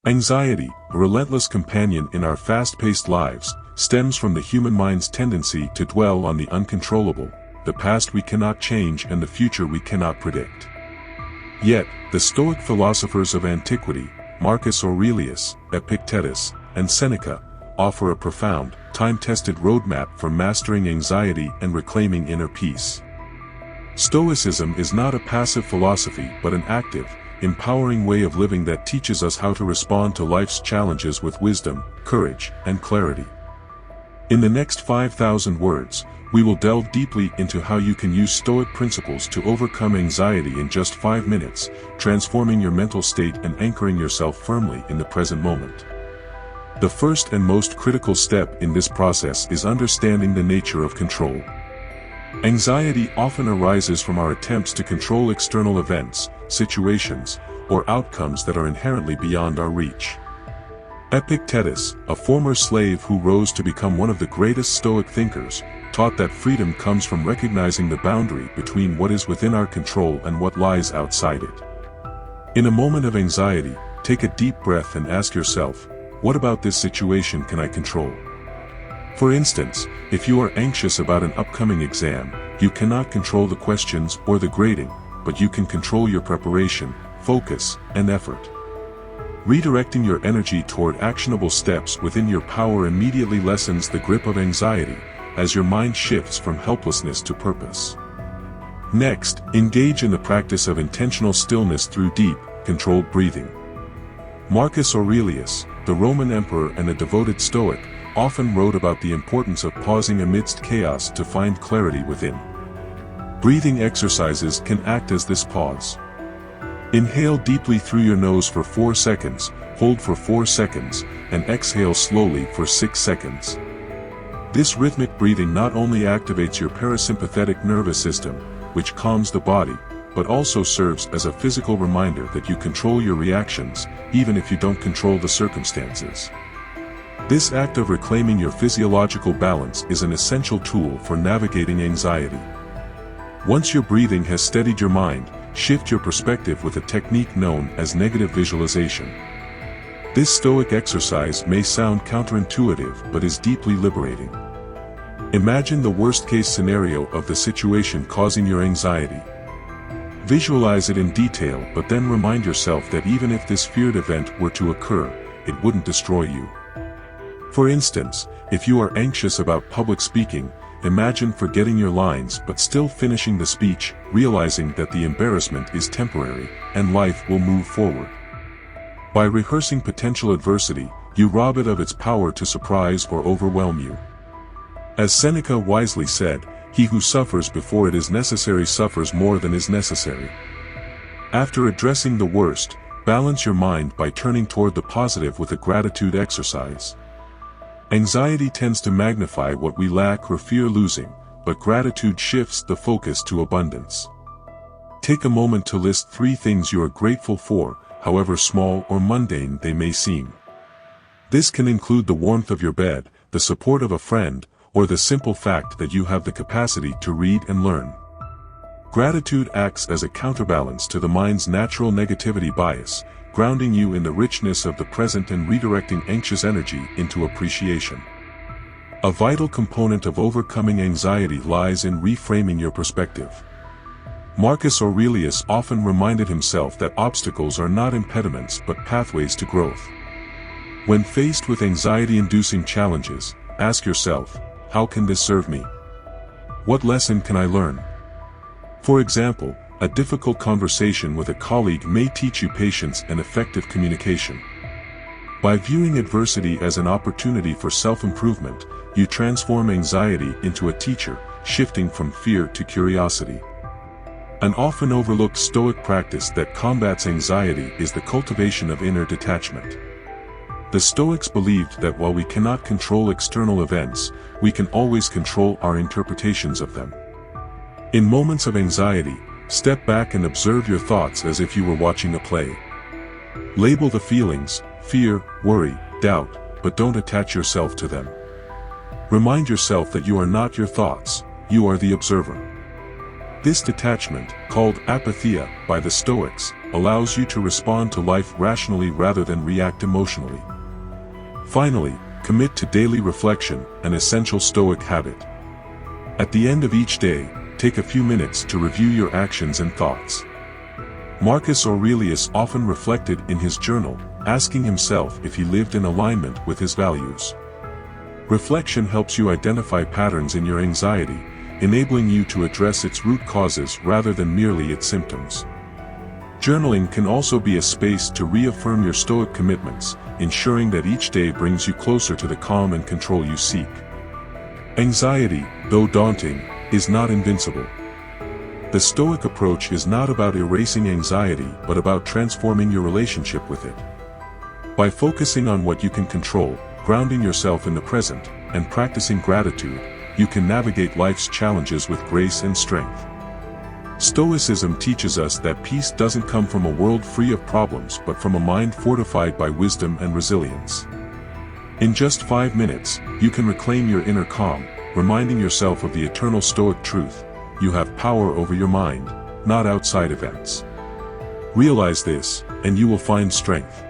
Anxiety, a relentless companion in our fast-paced lives, stems from the human mind's tendency to dwell on the uncontrollable, the past we cannot change and the future we cannot predict. Yet, the Stoic philosophers of antiquity, Marcus Aurelius, Epictetus, and Seneca, offer a profound, time-tested roadmap for mastering anxiety and reclaiming inner peace. Stoicism is not a passive philosophy but an active, empowering way of living that teaches us how to respond to life's challenges with wisdom, courage, and clarity. In the next 5,000 words, we will delve deeply into how you can use Stoic principles to overcome anxiety in just 5 minutes, transforming your mental state and anchoring yourself firmly in the present moment. The first and most critical step in this process is understanding the nature of control. Anxiety often arises from our attempts to control external events, situations, or outcomes that are inherently beyond our reach. Epictetus, a former slave who rose to become one of the greatest Stoic thinkers, taught that freedom comes from recognizing the boundary between what is within our control and what lies outside it. In a moment of anxiety, take a deep breath and ask yourself, what about this situation can I control? For instance, if you are anxious about an upcoming exam, you cannot control the questions or the grading, but you can control your preparation, focus, and effort. Redirecting your energy toward actionable steps within your power immediately lessens the grip of anxiety, as your mind shifts from helplessness to purpose. Next, engage in the practice of intentional stillness through deep, controlled breathing. Marcus Aurelius, the Roman emperor and a devoted Stoic, often wrote about the importance of pausing amidst chaos to find clarity within. Breathing exercises can act as this pause. Inhale deeply through your nose for 4 seconds, hold for 4 seconds, and exhale slowly for 6 seconds. This rhythmic breathing not only activates your parasympathetic nervous system, which calms the body, but also serves as a physical reminder that you control your reactions, even if you don't control the circumstances. This act of reclaiming your physiological balance is an essential tool for navigating anxiety. Once your breathing has steadied your mind, shift your perspective with a technique known as negative visualization. This Stoic exercise may sound counterintuitive but is deeply liberating. Imagine the worst-case scenario of the situation causing your anxiety. Visualize it in detail, but then remind yourself that even if this feared event were to occur, it wouldn't destroy you. For instance, if you are anxious about public speaking, imagine forgetting your lines but still finishing the speech, realizing that the embarrassment is temporary, and life will move forward. By rehearsing potential adversity, you rob it of its power to surprise or overwhelm you. As Seneca wisely said, "He who suffers before it is necessary suffers more than is necessary." After addressing the worst, balance your mind by turning toward the positive with a gratitude exercise. Anxiety tends to magnify what we lack or fear losing, but gratitude shifts the focus to abundance. Take a moment to list 3 things you are grateful for, however small or mundane they may seem. This can include the warmth of your bed, the support of a friend, or the simple fact that you have the capacity to read and learn. Gratitude acts as a counterbalance to the mind's natural negativity bias, grounding you in the richness of the present and redirecting anxious energy into appreciation. A vital component of overcoming anxiety lies in reframing your perspective. Marcus Aurelius often reminded himself that obstacles are not impediments but pathways to growth. When faced with anxiety-inducing challenges, ask yourself, how can this serve me? What lesson can I learn? For example, a difficult conversation with a colleague may teach you patience and effective communication. By viewing adversity as an opportunity for self-improvement, you transform anxiety into a teacher, shifting from fear to curiosity. An often overlooked Stoic practice that combats anxiety is the cultivation of inner detachment. The Stoics believed that while we cannot control external events, we can always control our interpretations of them. In moments of anxiety, step back and observe your thoughts as if you were watching a play. Label the feelings, fear, worry, doubt, but don't attach yourself to them. Remind yourself that you are not your thoughts, you are the observer. This detachment, called apatheia by the Stoics, allows you to respond to life rationally rather than react emotionally. Finally, commit to daily reflection, an essential Stoic habit. At the end of each day, take a few minutes to review your actions and thoughts. Marcus Aurelius often reflected in his journal, asking himself if he lived in alignment with his values. Reflection helps you identify patterns in your anxiety, enabling you to address its root causes rather than merely its symptoms. Journaling can also be a space to reaffirm your Stoic commitments, ensuring that each day brings you closer to the calm and control you seek. Anxiety, though daunting, is not invincible. The Stoic approach is not about erasing anxiety but about transforming your relationship with it. By focusing on what you can control, grounding yourself in the present, and practicing gratitude, you can navigate life's challenges with grace and strength. Stoicism teaches us that peace doesn't come from a world free of problems but from a mind fortified by wisdom and resilience. In just 5 minutes, you can reclaim your inner calm, reminding yourself of the eternal Stoic truth: you have power over your mind, not outside events. Realize this, and you will find strength.